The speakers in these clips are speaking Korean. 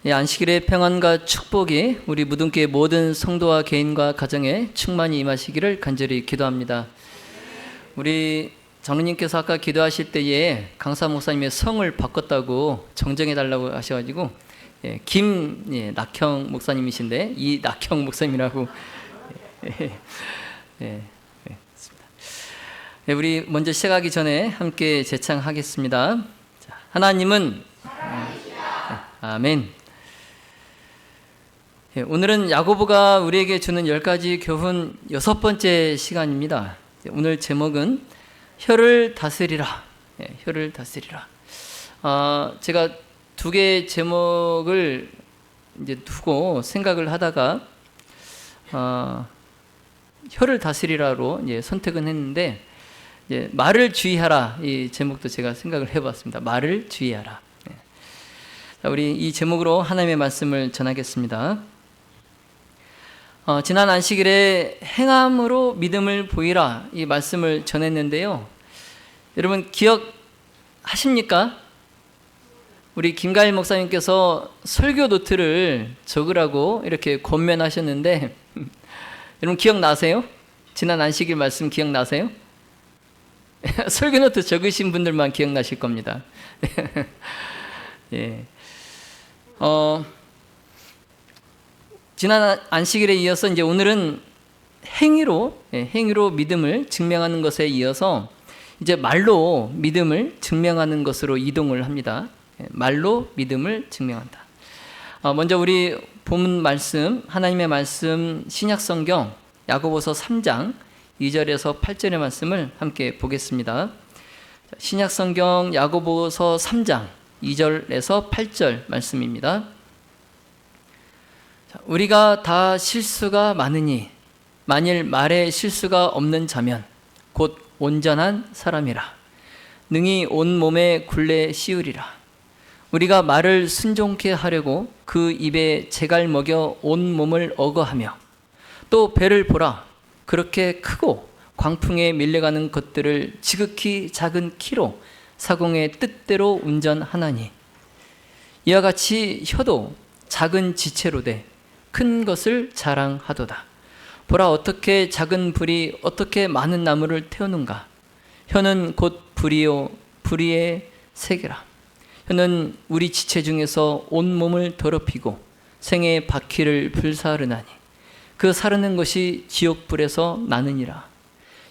안식일의 평안과 축복이 우리 무등교회 모든 성도와 개인과 가정에 충만히 임하시기를 간절히 기도합니다. 우리 장로님께서 아까 기도하실 때에 강사 목사님의 성을 바꿨다고 정정해 달라고 하셔가지고 김낙형 목사님이신데 이낙형 목사님이라고 우리 먼저 시작하기 전에 함께 제창하겠습니다. 하나님은 아멘. 오늘은 야고보가 우리에게 주는 10가지 교훈 6번째 시간입니다. 오늘 제목은 혀를 다스리라. 혀를 다스리라. 제가 두 개의 제목을 이제 두고 생각을 하다가 혀를 다스리라로 이제 선택은 했는데 말을 주의하라 이 제목도 제가 생각을 해봤습니다. 말을 주의하라. 우리 이 제목으로 하나님의 말씀을 전하겠습니다. 지난 안식일에 행함으로 믿음을 보이라 이 말씀을 전했는데요. 여러분 기억하십니까? 우리 김가일 목사님께서 설교 노트를 적으라고 이렇게 권면하셨는데 여러분 기억나세요? 지난 안식일 말씀 기억나세요? 설교 노트 적으신 분들만 기억나실 겁니다. 예. 지난 안식일에 이어서 이제 오늘은 행위로 믿음을 증명하는 것에 이어서 이제 말로 믿음을 증명하는 것으로 이동을 합니다. 말로 믿음을 증명한다. 먼저 우리 본문 말씀, 하나님의 말씀 신약성경 야고보서 3장 2절에서 8절의 말씀을 함께 보겠습니다. 신약성경 야고보서 3장 2절에서 8절 말씀입니다. 우리가 다 실수가 많으니 만일 말에 실수가 없는 자면 곧 온전한 사람이라 능히 온 몸에 굴레 씌우리라. 우리가 말을 순종케 하려고 그 입에 재갈 먹여 온 몸을 억어하며 또 배를 보라 그렇게 크고 광풍에 밀려가는 것들을 지극히 작은 키로 사공의 뜻대로 운전하나니 이와 같이 혀도 작은 지체로 돼 큰 것을 자랑하도다. 보라 어떻게 작은 불이 어떻게 많은 나무를 태우는가. 혀는 곧 불이요 불의의 세계라. 혀는 우리 지체 중에서 온 몸을 더럽히고 생의 바퀴를 불사르나니 그 사르는 것이 지옥불에서 나느니라.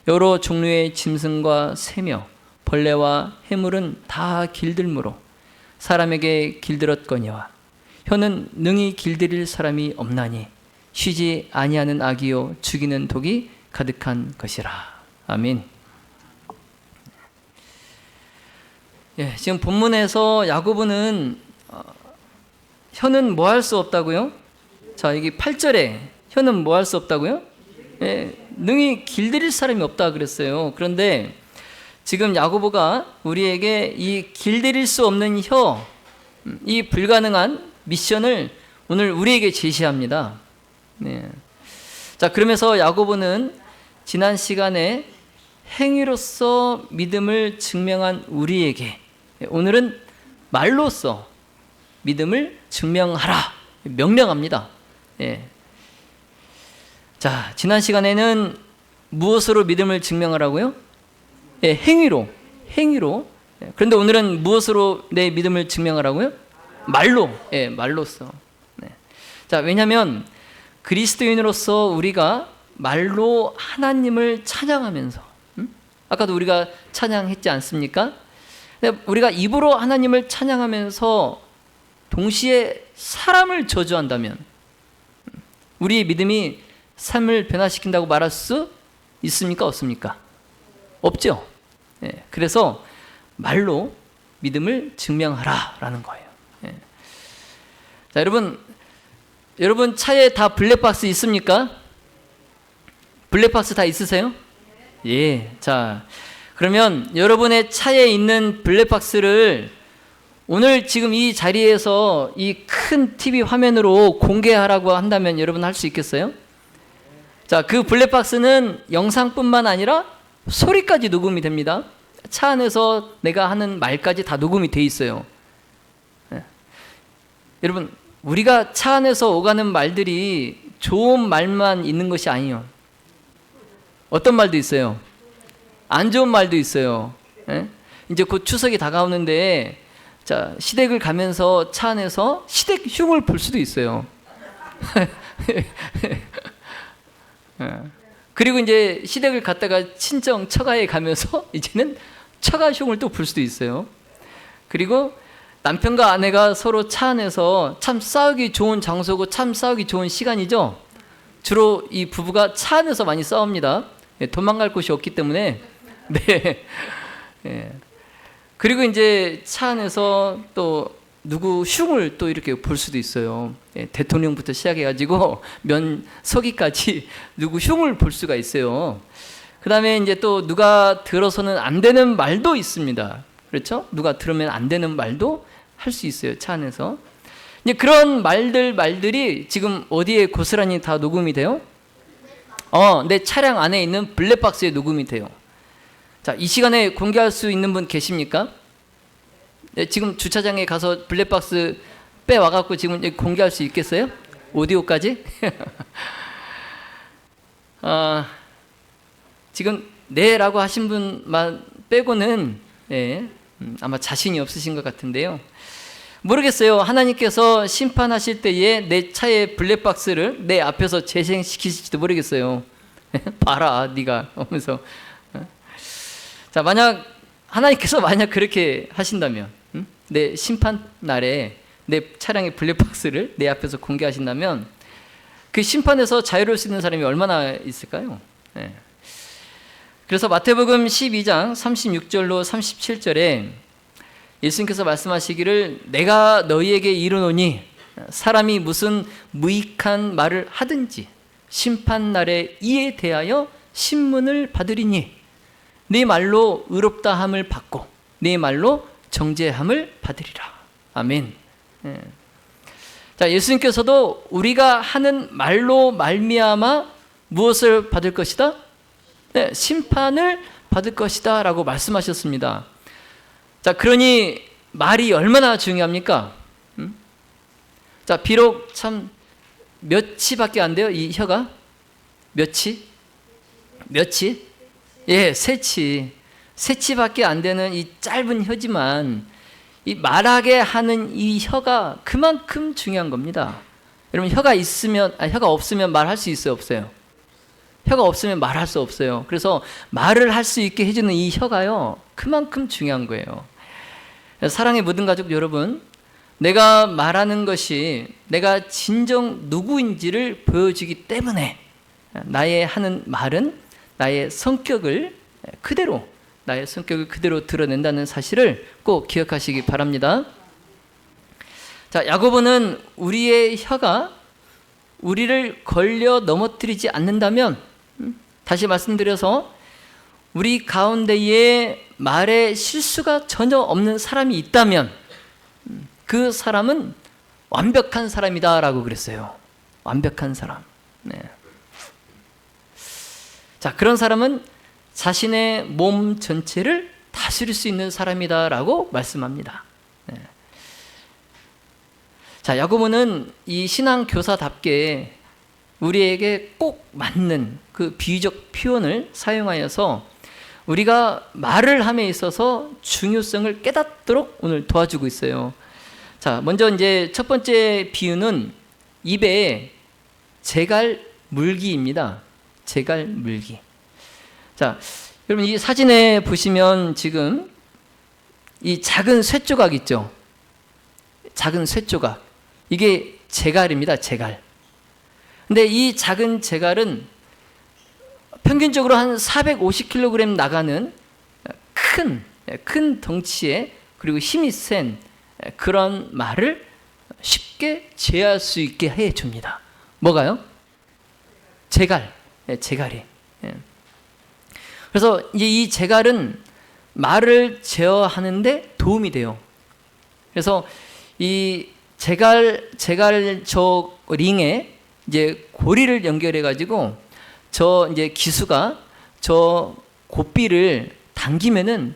여러 종류의 짐승과 새며 벌레와 해물은 다 길들므로 사람에게 길들었거니와 혀는 능히 길들일 사람이 없나니 쉬지 아니하는 악이요 죽이는 독이 가득한 것이라. 아멘. 지금 본문에서 야고보는 혀는 뭐 할 수 없다고요? 자, 여기 8절에 혀는 뭐 할 수 없다고요? 능히 길들일 사람이 없다 그랬어요. 그런데 지금 야고보가 우리에게 이 길들일 수 없는 혀, 이 불가능한 미션을 오늘 우리에게 제시합니다. 자, 그러면서 야고보는 지난 시간에 행위로서 믿음을 증명한 우리에게 오늘은 말로써 믿음을 증명하라 명령합니다. 자, 지난 시간에는 무엇으로 믿음을 증명하라고요? 행위로. 그런데 오늘은 무엇으로 내 믿음을 증명하라고요? 말로. 말로써. 자, 왜냐하면 그리스도인으로서 우리가 말로 하나님을 찬양하면서 아까도 우리가 찬양했지 않습니까? 우리가 입으로 하나님을 찬양하면서 동시에 사람을 저주한다면 우리의 믿음이 삶을 변화시킨다고 말할 수 있습니까? 없습니까? 없죠. 그래서 말로 믿음을 증명하라라는 거예요. 자, 여러분 차에 다 블랙박스 있습니까? 블랙박스 다 있으세요? 자, 그러면 여러분의 차에 있는 블랙박스를 오늘 지금 이 자리에서 이 큰 TV 화면으로 공개하라고 한다면 여러분 할 수 있겠어요? 자, 그 블랙박스는 영상뿐만 아니라 소리까지 녹음이 됩니다. 차 안에서 내가 하는 말까지 다 녹음이 돼 있어요. 여러분 우리가 차 안에서 오가는 말들이 좋은 말만 있는 것이 아니에요. 어떤 말도 있어요. 안 좋은 말도 있어요. 예? 이제 곧 추석이 다가오는데, 자, 시댁을 가면서 차 안에서 시댁 흉을 볼 수도 있어요. 예. 그리고 이제 시댁을 갔다가 친정 처가에 가면서 이제는 처가 흉을 또 볼 수도 있어요. 그리고 남편과 아내가 서로 차 안에서 참 싸우기 좋은 장소고 참 싸우기 좋은 시간이죠. 주로 이 부부가 차 안에서 많이 싸웁니다. 예, 도망갈 곳이 없기 때문에. 네. 예. 그리고 이제 차 안에서 또 누구 흉을 또 이렇게 볼 수도 있어요. 예, 대통령부터 시작해가지고 면서기까지 누구 흉을 볼 수가 있어요. 그 다음에 이제 또 누가 들어서는 안 되는 말도 있습니다. 그렇죠? 누가 들으면 안 되는 말도 할 수 있어요. 차 안에서. 이제 그런 말들이 지금 어디에 고스란히 다 녹음이 돼요? 내 차량 안에 있는 블랙박스에 녹음이 돼요. 자, 이 시간에 공개할 수 있는 분 계십니까? 네, 지금 주차장에 가서 블랙박스 빼와갖고 지금 공개할 수 있겠어요? 오디오까지? 지금 네라고 하신 분만 빼고는 아마 자신이 없으신 것 같은데요. 모르겠어요. 하나님께서 심판하실 때에 내 차의 블랙박스를 내 앞에서 재생시키실지도 모르겠어요. 봐라 네가 하면서. 자, 하나님께서 만약 그렇게 하신다면, 내 심판 날에 내 차량의 블랙박스를 내 앞에서 공개하신다면 그 심판에서 자유로울 수 있는 사람이 얼마나 있을까요? 그래서 마태복음 12장 36절로 37절에 예수님께서 말씀하시기를 내가 너희에게 이르노니 사람이 무슨 무익한 말을 하든지 심판날에 이에 대하여 신문을 받으리니 네 말로 의롭다함을 받고 네 말로 정죄함을 받으리라. 아멘. 자, 예수님께서도 우리가 하는 말로 말미암아 무엇을 받을 것이다? 심판을 받을 것이다 라고 말씀하셨습니다. 자, 그러니 말이 얼마나 중요합니까? 자, 비록 참 몇치밖에 안 돼요, 이 혀가? 몇치? 예, 세치밖에 안 되는 이 짧은 혀지만 이 말하게 하는 이 혀가 그만큼 중요한 겁니다. 여러분, 혀가 없으면 말할 수 있어요, 없어요? 혀가 없으면 말할 수 없어요. 그래서 말을 할 수 있게 해주는 이 혀가요, 그만큼 중요한 거예요. 사랑의 모든 가족 여러분, 내가 말하는 것이 내가 진정 누구인지를 보여주기 때문에 나의 하는 말은 나의 성격을 그대로 드러낸다는 사실을 꼭 기억하시기 바랍니다. 자, 야고보는 우리의 혀가 우리를 걸려 넘어뜨리지 않는다면, 다시 말씀드려서 우리 가운데에 말에 실수가 전혀 없는 사람이 있다면 그 사람은 완벽한 사람이다 라고 그랬어요. 완벽한 사람. 자, 그런 사람은 자신의 몸 전체를 다스릴 수 있는 사람이다 라고 말씀합니다. 자, 야고보는 이 신앙교사답게 우리에게 꼭 맞는 그 비유적 표현을 사용하여서 우리가 말을 함에 있어서 중요성을 깨닫도록 오늘 도와주고 있어요. 자, 먼저 이제 첫 번째 비유는 입에 재갈 물기입니다. 재갈 물기. 자, 여러분 이 사진에 보시면 지금 이 작은 쇠조각 있죠? 작은 쇠조각. 이게 재갈입니다. 재갈. 근데 이 작은 재갈은 평균적으로 한 450kg 나가는 큰 덩치에 그리고 힘이 센 그런 말을 쉽게 제어할 수 있게 해줍니다. 뭐가요? 재갈. 재갈이. 그래서 이제 이 재갈은 말을 제어하는데 도움이 돼요. 그래서 이 재갈 저 링에 이제 고리를 연결해 가지고 저 이제 기수가 저 고삐를 당기면은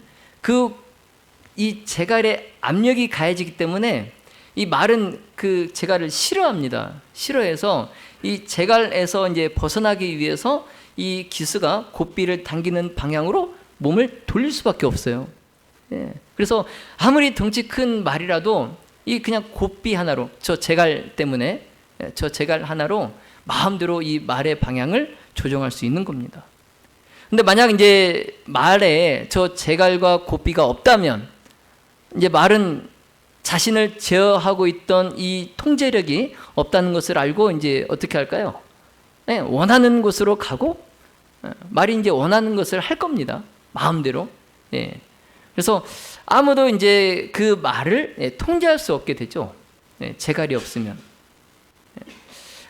이 재갈에 압력이 가해지기 때문에 이 말은 그 제갈을 싫어합니다. 싫어해서 이 제갈에서 이제 벗어나기 위해서 이 기스가 곱비를 당기는 방향으로 몸을 돌릴 수밖에 없어요. 예. 그래서 아무리 덩치 큰 말이라도 이 그냥 곱비 하나로, 저 제갈 때문에, 저 제갈 하나로 마음대로 이 말의 방향을 조정할 수 있는 겁니다. 근데 만약 이제 말에 저 제갈과 곱비가 없다면 이제 말은 자신을 제어하고 있던 이 통제력이 없다는 것을 알고 이제 어떻게 할까요? 네, 원하는 곳으로 가고 말이 이제 원하는 것을 할 겁니다. 마음대로. 예. 그래서 아무도 이제 그 말을 통제할 수 없게 되죠. 제갈이 없으면.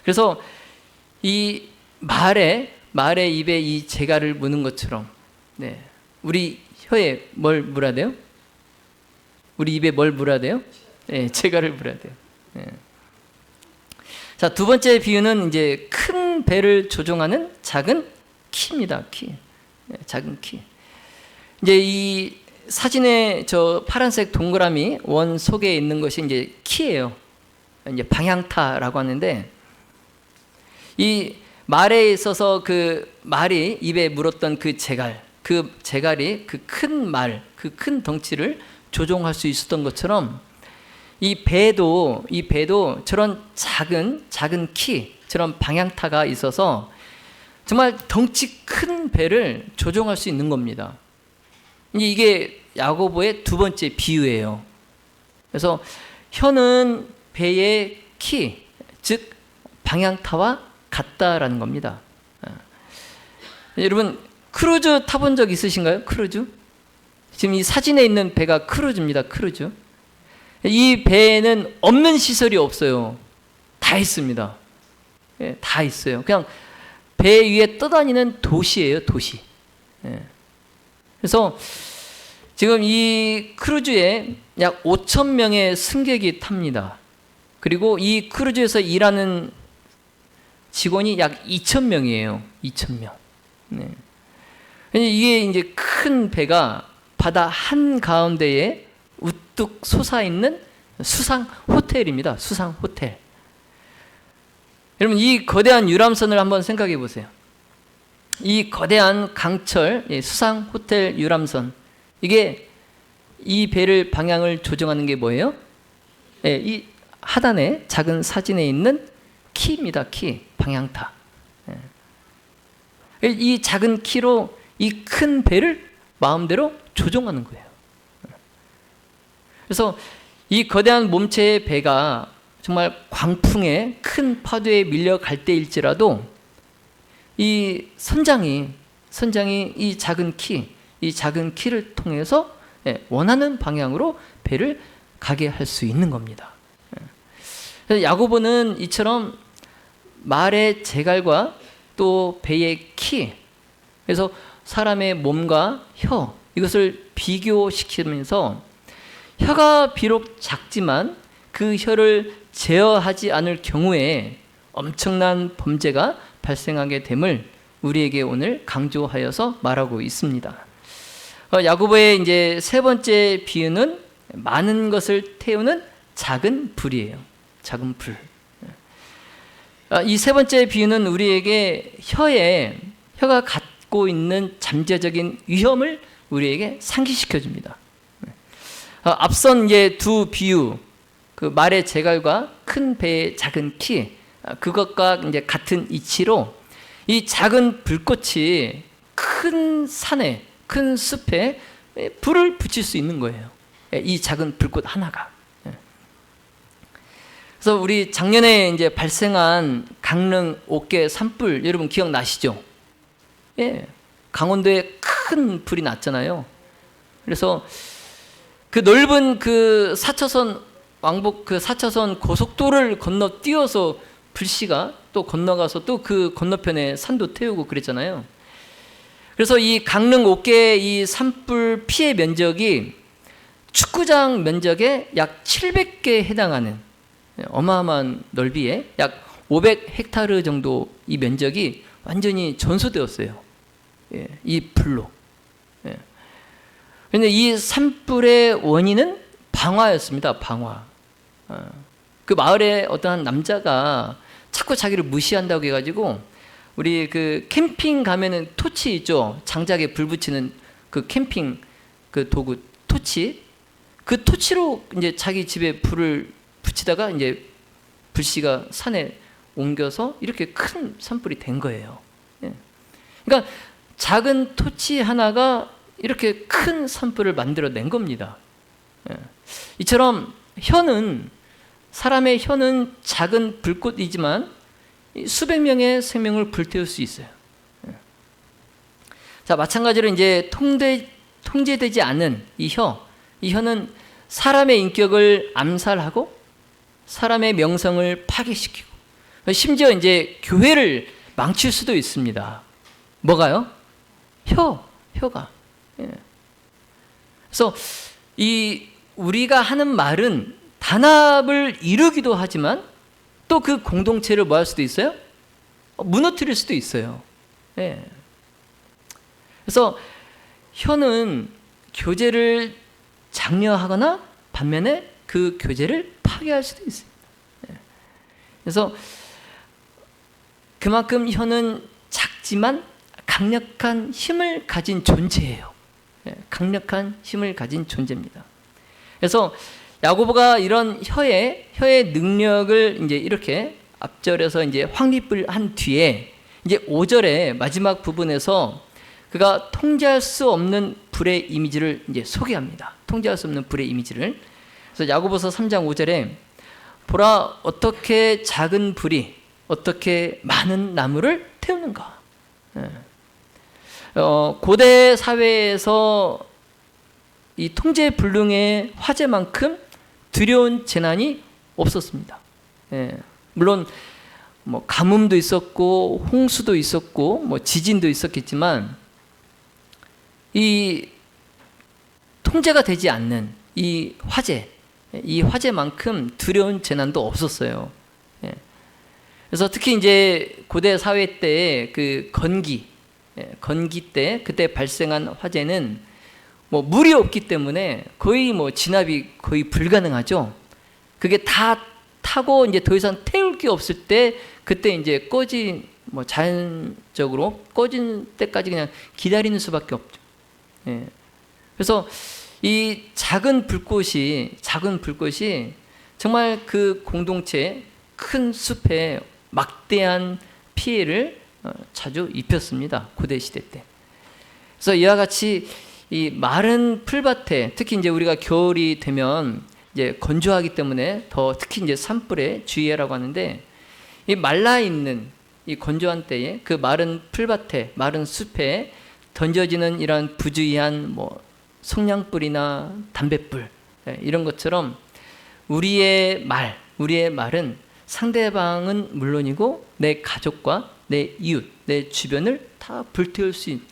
그래서 이 말의 입에 이 제갈을 무는 것처럼, 우리 혀에 뭘 물어야 돼요? 우리 입에 뭘 물어야 돼요? 제갈을 물어야 돼요. 자, 두 번째 비유는 이제 큰 배를 조종하는 작은 키입니다. 키. 작은 키. 이제 이 사진에 저 파란색 동그라미 원 속에 있는 것이 이제 키예요. 이제 방향타라고 하는데, 이 말에 있어서 그 말이 입에 물었던 그 제갈이 그 큰 말, 그 큰 덩치를 조종할 수 있었던 것처럼 이 배도 저런 작은 키, 저런 방향타가 있어서 정말 덩치 큰 배를 조종할 수 있는 겁니다. 이게 야고보의 두 번째 비유예요. 그래서 혀는 배의 키, 즉 방향타와 같다라는 겁니다. 여러분 크루즈 타본 적 있으신가요? 크루즈? 지금 이 사진에 있는 배가 크루즈입니다. 크루즈. 이 배에는 없는 시설이 없어요. 다 있습니다. 다 있어요. 그냥 배 위에 떠다니는 도시예요. 도시. 그래서 지금 이 크루즈에 약 5천 명의 승객이 탑니다. 그리고 이 크루즈에서 일하는 직원이 약 2천 명이에요. 2천 명. 이게 이제 큰 배가 바다 한 가운데에 우뚝 솟아있는 수상 호텔입니다. 수상 호텔. 여러분 이 거대한 유람선을 한번 생각해 보세요. 이 거대한 강철 수상 호텔 유람선, 이게 이 배를 방향을 조정하는 게 뭐예요? 이 하단에 작은 사진에 있는 키입니다. 키, 방향타. 이 작은 키로 이 큰 배를 마음대로 조종하는 거예요. 그래서 이 거대한 몸체의 배가 정말 광풍에 큰 파도에 밀려갈 때일지라도 이 선장이 이 작은 키를 통해서 원하는 방향으로 배를 가게 할 수 있는 겁니다. 그래서 야고보는 이처럼 말의 제갈과 또 배의 키, 그래서 사람의 몸과 혀, 이것을 비교시키면서 혀가 비록 작지만 그 혀를 제어하지 않을 경우에 엄청난 범죄가 발생하게 됨을 우리에게 오늘 강조하여서 말하고 있습니다. 야고보의 이제 세 번째 비유는 많은 것을 태우는 작은 불이에요. 작은 불. 이 세 번째 비유는 우리에게 혀가 갖고 있는 잠재적인 위험을 우리에게 상기시켜 줍니다. 앞선 이제 두 비유, 그 말의 제갈과 큰 배의 작은 키, 그것과 이제 같은 이치로 이 작은 불꽃이 큰 산에, 큰 숲에 불을 붙일 수 있는 거예요. 이 작은 불꽃 하나가. 그래서 우리 작년에 이제 발생한 강릉 옥계 산불 여러분 기억나시죠? 강원도에 큰 불이 났잖아요. 그래서 그 넓은 그 4차선 왕복 그 4차선 고속도로를 건너뛰어서 불씨가 또 건너가서 또 그 건너편에 산도 태우고 그랬잖아요. 그래서 이 강릉 옥계 이 산불 피해 면적이 축구장 면적의 약 700개에 해당하는 어마어마한 넓이에 약 500헥타르 정도 이 면적이 완전히 전소되었어요. 이 불로. 그런데 이 산불의 원인은 방화였습니다. 방화. 그 마을에 어떤 남자가 자꾸 자기를 무시한다고 해가지고 우리 그 캠핑 가면은 토치 있죠. 장작에 불 붙이는 그 캠핑 그 도구 토치. 그 토치로 이제 자기 집에 불을 붙이다가 이제 불씨가 산에 옮겨서 이렇게 큰 산불이 된 거예요. 그러니까 작은 토치 하나가 이렇게 큰 산불을 만들어낸 겁니다. 이처럼 사람의 혀는 작은 불꽃이지만 수백 명의 생명을 불태울 수 있어요. 자, 마찬가지로 이제 통제되지 않은 이 혀는 사람의 인격을 암살하고 사람의 명성을 파괴시키고 심지어 이제 교회를 망칠 수도 있습니다. 뭐가요? 혀가. 그래서 우리가 하는 말은 단합을 이루기도 하지만 또 그 공동체를 뭐 할 수도 있어요? 무너뜨릴 수도 있어요. 그래서 혀는 교제를 장려하거나 반면에 그 교제를 파괴할 수도 있습니다. 그래서 그만큼 혀는 작지만 강력한 힘을 가진 존재예요. 강력한 힘을 가진 존재입니다. 그래서 야고보가 이런 혀의 능력을 이제 이렇게 앞절에서 이제 확립을 한 뒤에 이제 5절의 마지막 부분에서 그가 통제할 수 없는 불의 이미지를 이제 소개합니다. 통제할 수 없는 불의 이미지를. 그래서 야고보서 3장 5절에 보라 어떻게 작은 불이 어떻게 많은 나무를 태우는가. 고대 사회에서 이 통제불능의 화재만큼 두려운 재난이 없었습니다. 물론 뭐 가뭄도 있었고 홍수도 있었고 뭐 지진도 있었겠지만 이 통제가 되지 않는 이 화재만큼 두려운 재난도 없었어요. 그래서 특히 이제 고대 사회 때 그 건기 때 그때 발생한 화재는 뭐 물이 없기 때문에 거의 뭐 진압이 거의 불가능하죠. 그게 다 타고 이제 더 이상 태울 게 없을 때 그때 이제 뭐 자연적으로 꺼진 때까지 그냥 기다리는 수밖에 없죠. 그래서 이 작은 불꽃이 정말 그 공동체 큰 숲에 막대한 피해를 자주 입혔습니다. 고대 시대 때. 그래서 이와 같이 이 마른 풀밭에 특히 이제 우리가 겨울이 되면 이제 건조하기 때문에 더 특히 이제 산불에 주의하라고 하는데 이 말라 있는 이 건조한 때에 그 마른 풀밭에 마른 숲에 던져지는 이런 부주의한 뭐 성냥불이나 담뱃불 이런 것처럼 우리의 말은 상대방은 물론이고 내 가족과 내 이웃, 내 주변을 다 불태울 수 있는.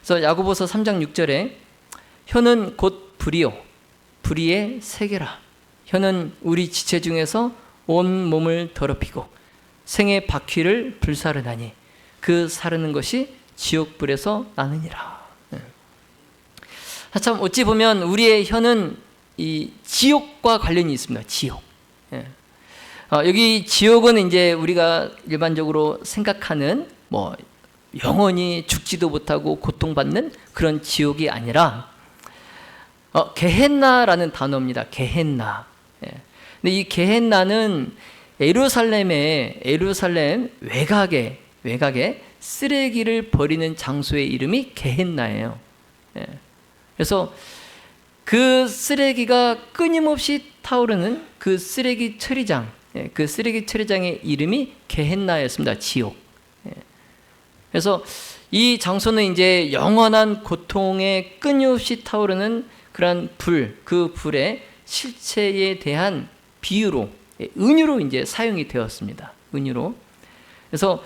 그래서 야고보서 3장 6절에 혀는 곧 불이요 불의의 세계라. 혀는 우리 지체 중에서 온 몸을 더럽히고 생의 바퀴를 불사르나니 그 사르는 것이 지옥불에서 나느니라. 참 어찌 보면 우리의 혀는 이 지옥과 관련이 있습니다. 지옥. 여기 지옥은 이제 우리가 일반적으로 생각하는 뭐 영원히 죽지도 못하고 고통받는 그런 지옥이 아니라 게헨나라는 단어입니다. 게헨나. 근데 이 게헨나는 예루살렘 외곽에 쓰레기를 버리는 장소의 이름이 게헨나예요. 그래서 그 쓰레기가 끊임없이 타오르는 그 쓰레기 처리장의 이름이 게헨나였습니다. 지옥. 그래서 이 장소는 이제 영원한 고통에 끊임없이 타오르는 그러한 그 불의 실체에 대한 비유로, 은유로 이제 사용이 되었습니다. 은유로. 그래서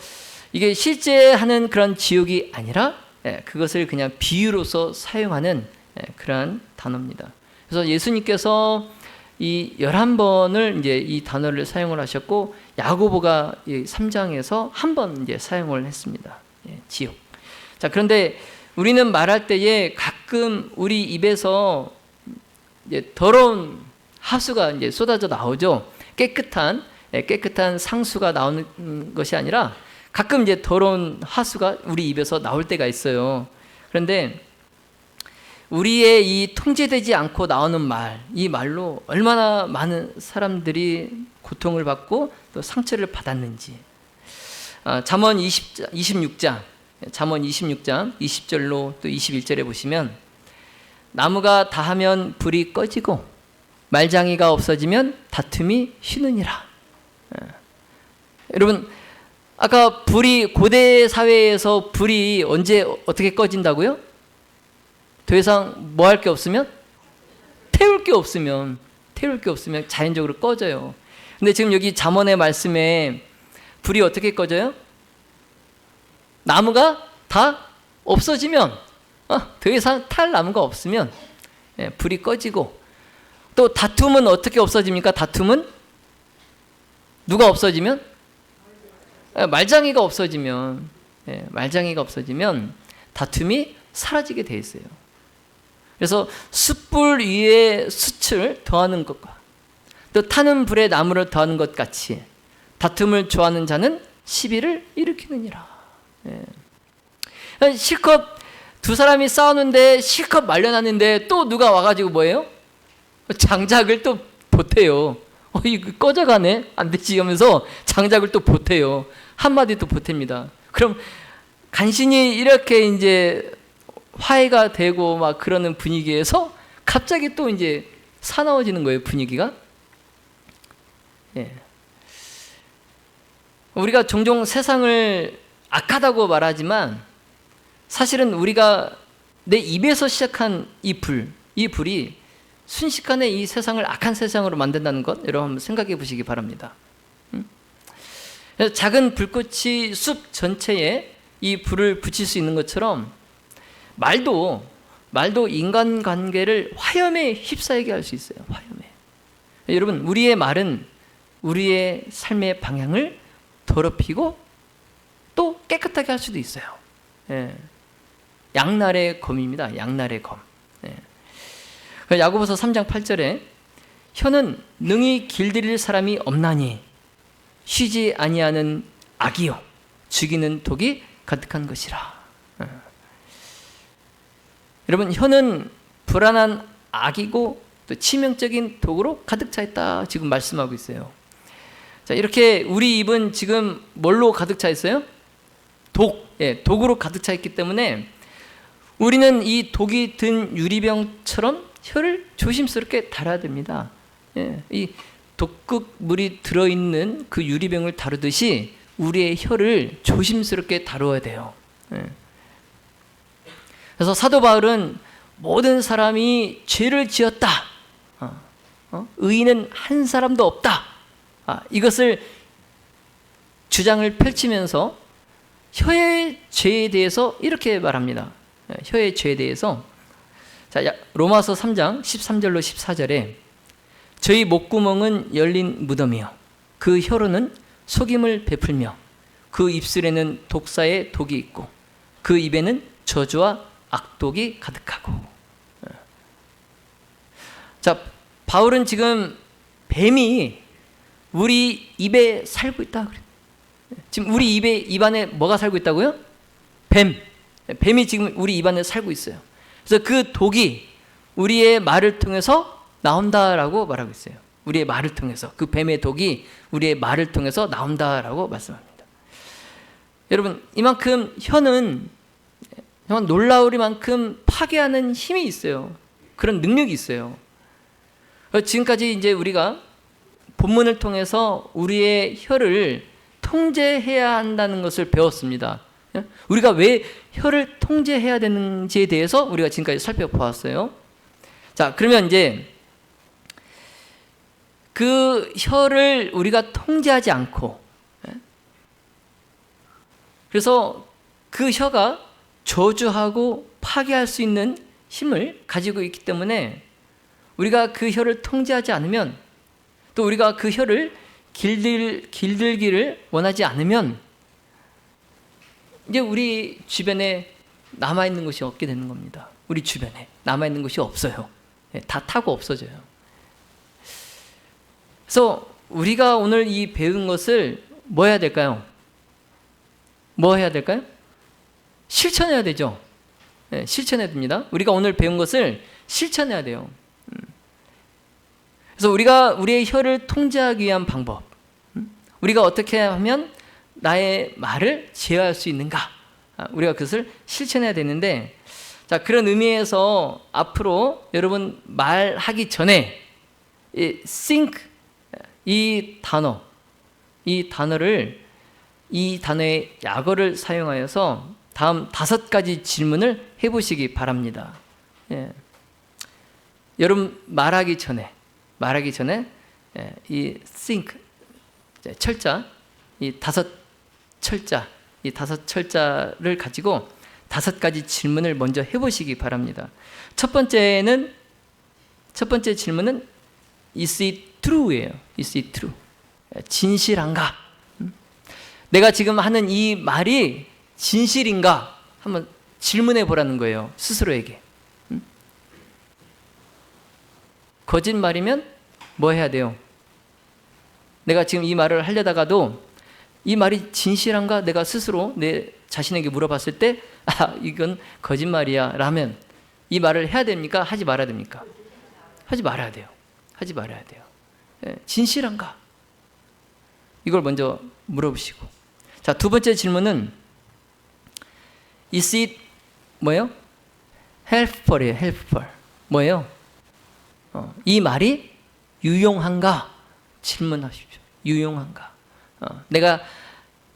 이게 실제 하는 그런 지옥이 아니라 그것을 그냥 비유로서 사용하는 그러한 단어입니다. 그래서 예수님께서 이 11번을 이제 이 단어를 사용을 하셨고 야고보가 3장에서 한 번 이제 사용을 했습니다. 지옥. 자, 그런데 우리는 말할 때에 가끔 우리 입에서 이제 더러운 하수가 이제 쏟아져 나오죠. 깨끗한 상수가 나오는 것이 아니라 가끔 이제 더러운 하수가 우리 입에서 나올 때가 있어요. 그런데 우리의 이 통제되지 않고 나오는 말, 이 말로 얼마나 많은 사람들이 고통을 받고 또 상처를 받았는지. 잠언 26장 20절로 또 21절에 보시면 나무가 다하면 불이 꺼지고 말장이가 없어지면 다툼이 쉬느니라. 여러분, 아까 불이 고대 사회에서 불이 언제 어떻게 꺼진다고요? 더 이상 뭐 할 게 없으면? 태울 게 없으면 자연적으로 꺼져요. 근데 지금 여기 잠언의 말씀에 불이 어떻게 꺼져요? 나무가 다 없어지면, 더 이상 탈 나무가 없으면 불이 꺼지고, 또 다툼은 어떻게 없어집니까? 다툼은 누가 없어지면? 말장이가 없어지면 다툼이 사라지게 돼 있어요. 그래서 숯불 위에 숯을 더하는 것과 또 타는 불에 나무를 더하는 것 같이 다툼을 좋아하는 자는 시비를 일으키느니라. 실컷 두 사람이 싸우는데 실컷 말려놨는데 또 누가 와가지고 뭐예요? 장작을 또 보태요. 이거 꺼져가네, 안 되지 하면서 장작을 또 보태요. 한마디 또 보탭니다. 그럼 간신히 이렇게 이제 화해가 되고 막 그러는 분위기에서 갑자기 또 이제 사나워지는 거예요, 분위기가. 우리가 종종 세상을 악하다고 말하지만 사실은 우리가 내 입에서 시작한 이 불이 순식간에 이 세상을 악한 세상으로 만든다는 것, 여러분 한번 생각해 보시기 바랍니다. 작은 불꽃이 숲 전체에 이 불을 붙일 수 있는 것처럼 말도 인간관계를 화염에 휩싸이게 할 수 있어요. 화염에. 여러분, 우리의 말은 우리의 삶의 방향을 더럽히고 또 깨끗하게 할 수도 있어요. 양날의 검입니다. 양날의 검. 야고보서 3장 8절에 혀는 능히 길들일 사람이 없나니 쉬지 아니하는 악이요 죽이는 독이 가득한 것이라. 여러분, 혀는 불안한 악이고 또 치명적인 독으로 가득 차 있다 지금 말씀하고 있어요. 자, 이렇게 우리 입은 지금 뭘로 가득 차 있어요? 독으로 가득 차 있기 때문에 우리는 이 독이 든 유리병처럼 혀를 조심스럽게 다뤄야 됩니다. 이 독극물이 들어있는 그 유리병을 다루듯이 우리의 혀를 조심스럽게 다루어야 돼요. 그래서 사도 바울은 모든 사람이 죄를 지었다, 의인은 한 사람도 없다, 이것을 주장을 펼치면서 혀의 죄에 대해서 이렇게 말합니다. 혀의 죄에 대해서 로마서 3장 13절로 14절에 저희 목구멍은 열린 무덤이요 그 혀로는 속임을 베풀며 그 입술에는 독사의 독이 있고 그 입에는 저주와 악독이 가득하고. 자, 바울은 지금 뱀이 우리 입에 살고 있다. 지금 우리 입 안에 뭐가 살고 있다고요? 뱀이 지금 우리 입 안에 살고 있어요. 그래서 그 독이 우리의 말을 통해서 나온다라고 말하고 있어요. 우리의 말을 통해서, 그 뱀의 독이 우리의 말을 통해서 나온다라고 말씀합니다. 여러분, 이만큼 혀는 정말 놀라우리만큼 파괴하는 힘이 있어요. 그런 능력이 있어요. 지금까지 이제 우리가 본문을 통해서 우리의 혀를 통제해야 한다는 것을 배웠습니다. 우리가 왜 혀를 통제해야 되는지에 대해서 우리가 지금까지 살펴보았어요. 자, 그러면 이제 그 혀를 우리가 통제하지 않고, 그래서 그 혀가 저주하고 파괴할 수 있는 힘을 가지고 있기 때문에 우리가 그 혀를 통제하지 않으면, 또 우리가 그 혀를 길들기를 원하지 않으면 이제 우리 주변에 남아있는 것이 없게 되는 겁니다. 우리 주변에 남아있는 것이 없어요. 다 타고 없어져요. 그래서 우리가 오늘 이 배운 것을 뭐 해야 될까요? 뭐 해야 될까요? 실천해야 되죠. 네, 실천해야 됩니다. 우리가 오늘 배운 것을 실천해야 돼요. 그래서 우리가 우리의 혀를 통제하기 위한 방법, 우리가 어떻게 하면 나의 말을 제어할 수 있는가, 우리가 그것을 실천해야 되는데, 자, 그런 의미에서 앞으로 여러분 말하기 전에 이 think, 이 단어의 약어를 사용하여서 다음 5가지 질문을 해보시기 바랍니다. 예. 여러분 말하기 전에 이 think 철자, 이 5철자를 가지고 5가지 질문을 먼저 해보시기 바랍니다. 첫 번째 질문은 is it true예요. is it true? 진실한가? 내가 지금 하는 이 말이 진실인가? 한번 질문해 보라는 거예요. 스스로에게. 거짓말이면 뭐 해야 돼요? 내가 지금 이 말을 하려다가도 이 말이 진실한가? 내가 스스로 내 자신에게 물어봤을 때 이건 거짓말이야 라면 이 말을 해야 됩니까? 하지 말아야 됩니까? 하지 말아야 돼요. 진실한가? 이걸 먼저 물어보시고, 자, 두 번째 질문은 is it 뭐예요? helpful이에요. helpful. 뭐예요? 이 말이 유용한가? 질문하십시오. 유용한가? 내가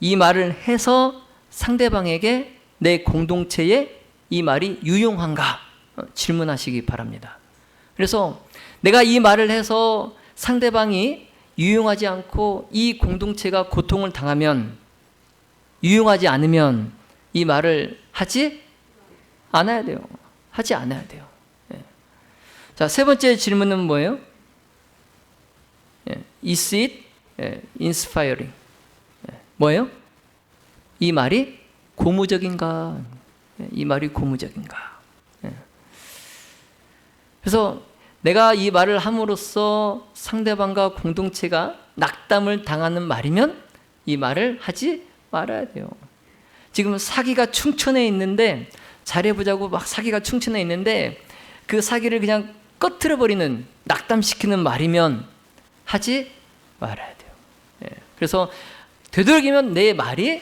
이 말을 해서 상대방에게, 내 공동체에 이 말이 유용한가? 질문하시기 바랍니다. 그래서 내가 이 말을 해서 상대방이 유용하지 않고 이 공동체가 고통을 당하면, 유용하지 않으면 이 말을 하지 않아야 돼요. 하지 않아야 돼요. 자, 세 번째 질문은 뭐예요? Is it inspiring? 뭐예요? 이 말이 고무적인가? 이 말이 고무적인가? 그래서 내가 이 말을 함으로써 상대방과 공동체가 낙담을 당하는 말이면 이 말을 하지 말아야 돼요. 지금 사기가 충천해 있는데, 잘해보자고 막 사기가 충천해 있는데 그 사기를 그냥 꺼트려 버리는, 낙담시키는 말이면 하지 말아야 돼요. 그래서 되도록이면 내 말이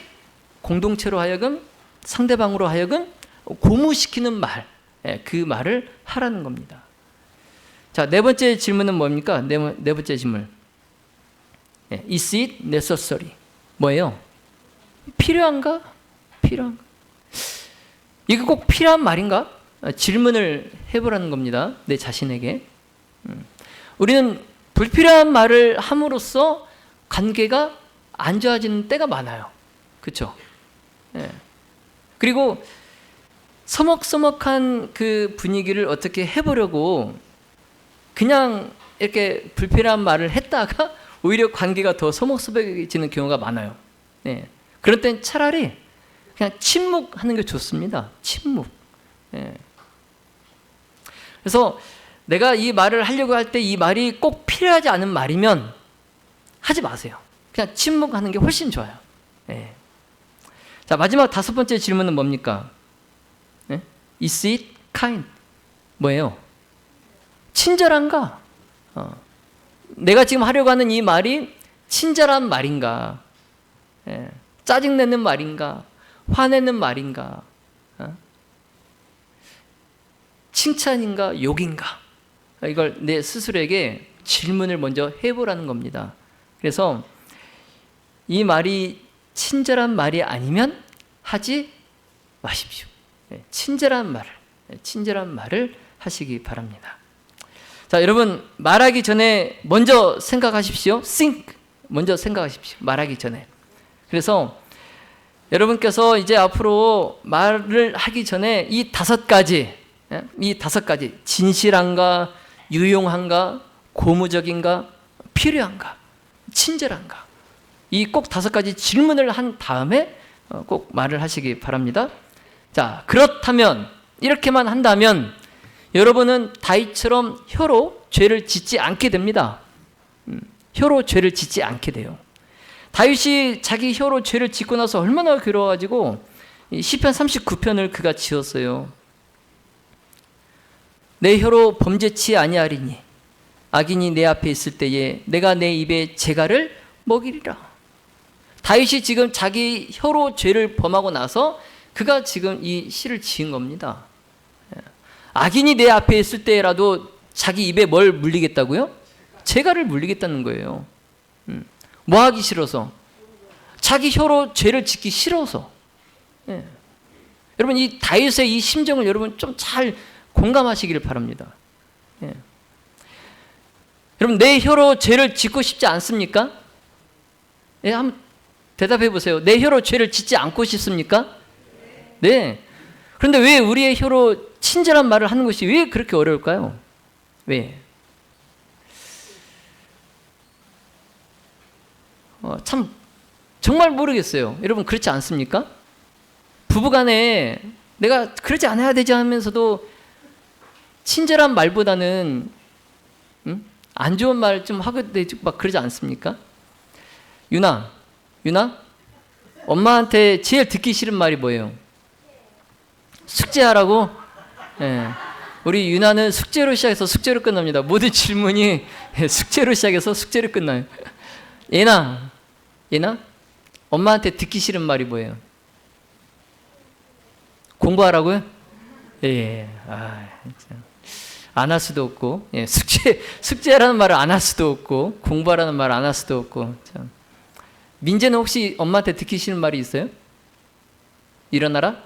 공동체로 하여금, 상대방으로 하여금 고무시키는 말, 그 말을 하라는 겁니다. 자, 네 번째 질문은 뭡니까? 네 번째 질문. Is it necessary? 뭐예요? 필요한가? 이거 꼭 필요한 말인가? 질문을 해보라는 겁니다. 내 자신에게. 우리는 불필요한 말을 함으로써 관계가 안 좋아지는 때가 많아요. 그렇죠? 그리고 서먹서먹한 그 분위기를 어떻게 해보려고 그냥 이렇게 불필요한 말을 했다가 오히려 관계가 더 서먹서먹해지는 경우가 많아요. 그럴 땐 차라리 그냥 침묵하는 게 좋습니다. 침묵. 그래서 내가 이 말을 하려고 할 때 이 말이 꼭 필요하지 않은 말이면 하지 마세요. 그냥 침묵하는 게 훨씬 좋아요. 자, 마지막 5번째 질문은 뭡니까? Is it kind? 뭐예요? 친절한가? 내가 지금 하려고 하는 이 말이 친절한 말인가? 짜증내는 말인가? 화내는 말인가? 칭찬인가? 욕인가? 이걸 내 스스로에게 질문을 먼저 해보라는 겁니다. 그래서 이 말이 친절한 말이 아니면 하지 마십시오. 친절한 말을 하시기 바랍니다. 자, 여러분 말하기 전에 먼저 생각하십시오. think, 먼저 생각하십시오. 말하기 전에. 그래서 여러분께서 이제 앞으로 말을 하기 전에 이 5가지, 진실한가, 유용한가, 고무적인가, 필요한가, 친절한가, 이 꼭 5가지 질문을 한 다음에 꼭 말을 하시기 바랍니다. 자, 그렇다면, 이렇게만 한다면 여러분은 다윗처럼 혀로 죄를 짓지 않게 됩니다. 혀로 죄를 짓지 않게 돼요. 다윗이 자기 혀로 죄를 짓고 나서 얼마나 괴로워가지고 시편 39편을 그가 지었어요. 내 혀로 범죄치 아니하리니 악인이 내 앞에 있을 때에 내가 내 입에 재갈을 먹이리라. 다윗이 지금 자기 혀로 죄를 범하고 나서 그가 지금 이 시를 지은 겁니다. 악인이 내 앞에 있을 때라도 자기 입에 뭘 물리겠다고요? 재갈을 물리겠다는 거예요. 뭐 하기 싫어서? 자기 혀로 죄를 짓기 싫어서. 예. 여러분 이 다윗의 이 심정을 여러분 좀 잘 공감하시기를 바랍니다. 예. 여러분 내 혀로 죄를 짓고 싶지 않습니까? 예, 한번 대답해 보세요. 내 혀로 죄를 짓지 않고 싶습니까? 네. 그런데 왜 우리의 혀로 친절한 말을 하는 것이 왜 그렇게 어려울까요? 왜? 참 정말 모르겠어요. 여러분 그렇지 않습니까? 부부간에 내가 그러지 않아야 되지 하면서도 친절한 말보다는 안 좋은 말 좀 하게 되지 막 그러지 않습니까? 유나 엄마한테 제일 듣기 싫은 말이 뭐예요? 숙제하라고? 예. 우리 유나는 숙제로 시작해서 숙제로 끝납니다. 모든 질문이 숙제로 시작해서 숙제로 끝나요. 얘나 엄마한테 듣기 싫은 말이 뭐예요? 공부하라고요? 예. 안 할 수도 없고, 예. 숙제라는 말을 안 할 수도 없고, 공부하라는 말을 안 할 수도 없고. 참. 민재는 혹시 엄마한테 듣기 싫은 말이 있어요? 일어나라?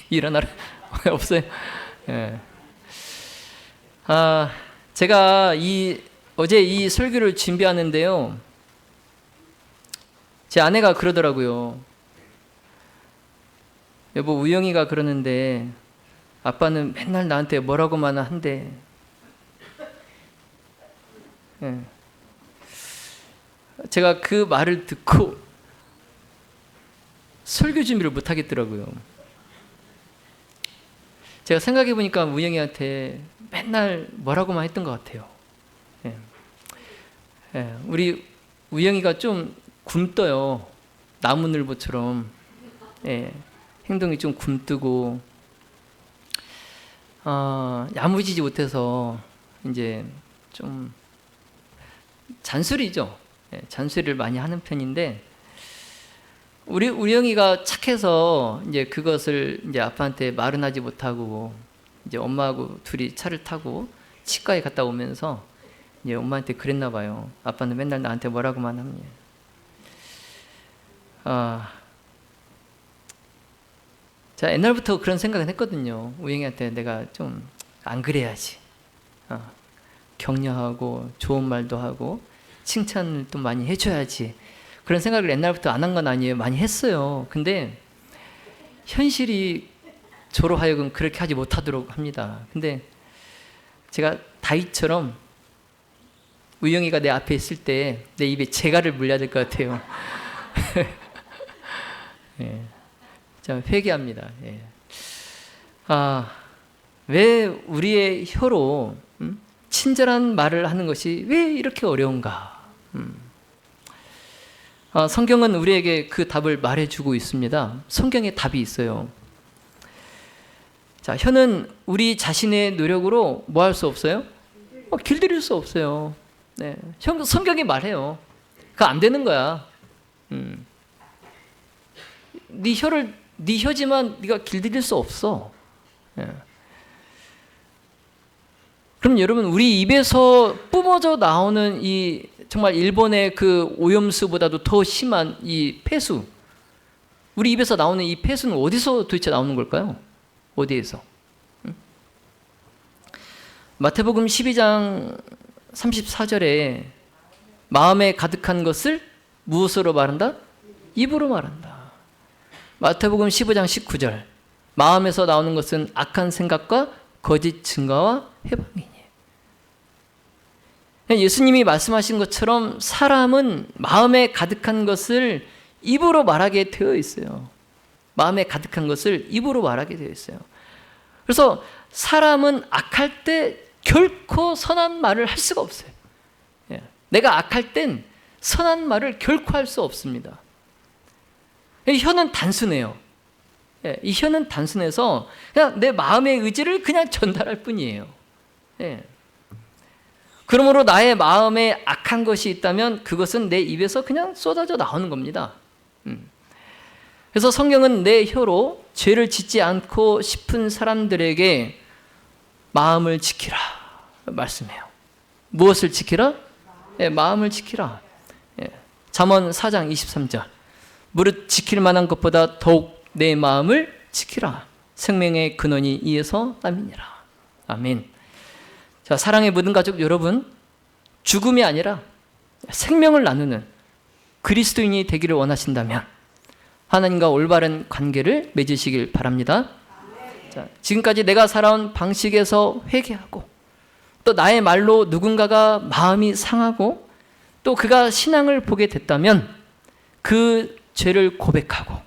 일어나라? 없어요? 예. 제가 어제 이 설교를 준비하는데요. 제 아내가 그러더라고요. 여보, 우영이가 그러는데 아빠는 맨날 나한테 뭐라고만 한대. 예. 제가 그 말을 듣고 설교 준비를 못 하겠더라고요. 제가 생각해 보니까 우영이한테 맨날 뭐라고만 했던 것 같아요. 예. 예. 우리 우영이가 좀 굼떠요. 나무늘보처럼. 예. 행동이 좀 굼뜨고 야무지지 못해서 이제 좀 잔소리죠. 예, 잔소리를 많이 하는 편인데 우리 우영이가 착해서 이제 그것을 이제 아빠한테 말은 하지 못하고 이제 엄마하고 둘이 차를 타고 치과에 갔다 오면서 이제 엄마한테 그랬나 봐요. 아빠는 맨날 나한테 뭐라고만 합니다. 자, 옛날부터 그런 생각은 했거든요. 우영이한테 내가 좀 안 그래야지. 격려하고 좋은 말도 하고 칭찬을 또 많이 해줘야지. 그런 생각을 옛날부터 안 한 건 아니에요. 많이 했어요. 근데 현실이 저로 하여금 그렇게 하지 못하도록 합니다. 근데 제가 다윗처럼 우영이가 내 앞에 있을 때 내 입에 재갈을 물려야 될 것 같아요. 예. 자, 회개합니다. 예. 왜 우리의 혀로 친절한 말을 하는 것이 왜 이렇게 어려운가? 성경은 우리에게 그 답을 말해주고 있습니다. 성경에 답이 있어요. 자, 혀는 우리 자신의 노력으로 뭐 할 수 없어요? 길들일 수 없어요. 네. 성경이 말해요. 그거 안 되는 거야. 네 혀지만 네가 길들일 수 없어. 예. 그럼 여러분 우리 입에서 뿜어져 나오는 이 정말 일본의 그 오염수보다도 더 심한 이 폐수, 우리 입에서 나오는 이 폐수는 어디서 도대체 나오는 걸까요? 어디에서? 마태복음 12장 34절에 마음에 가득한 것을 무엇으로 말한다? 입으로 말한다. 마태복음 15장 19절 마음에서 나오는 것은 악한 생각과 거짓 증거와 해방이니. 예수님이 말씀하신 것처럼 사람은 마음에 가득한 것을 입으로 말하게 되어 있어요. 마음에 가득한 것을 입으로 말하게 되어 있어요. 그래서 사람은 악할 때 결코 선한 말을 할 수가 없어요. 내가 악할 땐 선한 말을 결코 할 수 없습니다. 혀는 단순해요. 이 혀는 단순해서 그냥 내 마음의 의지를 그냥 전달할 뿐이에요. 그러므로 나의 마음에 악한 것이 있다면 그것은 내 입에서 그냥 쏟아져 나오는 겁니다. 그래서 성경은 내 혀로 죄를 짓지 않고 싶은 사람들에게 마음을 지키라 말씀해요. 무엇을 지키라? 마음을 지키라. 잠언 4장 23절. 무릇 지킬 만한 것보다 더욱 내 마음을 지키라. 생명의 근원이 이에서 남이니라. 아멘. 자, 사랑의 모든 가족 여러분, 죽음이 아니라 생명을 나누는 그리스도인이 되기를 원하신다면 하나님과 올바른 관계를 맺으시길 바랍니다. 자, 지금까지 내가 살아온 방식에서 회개하고 또 나의 말로 누군가가 마음이 상하고 또 그가 신앙을 보게 됐다면 그 죄를 고백하고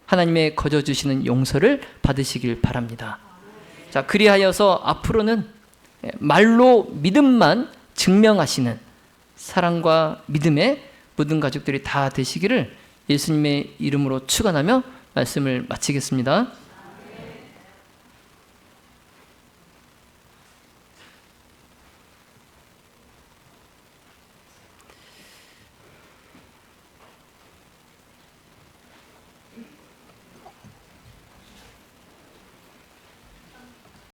하나님의 거저 주시는 용서를 받으시길 바랍니다. 자, 그리하여서 앞으로는 말로 믿음만 증명하시는 사랑과 믿음의 모든 가족들이 다 되시기를 예수님의 이름으로 축원하며 말씀을 마치겠습니다.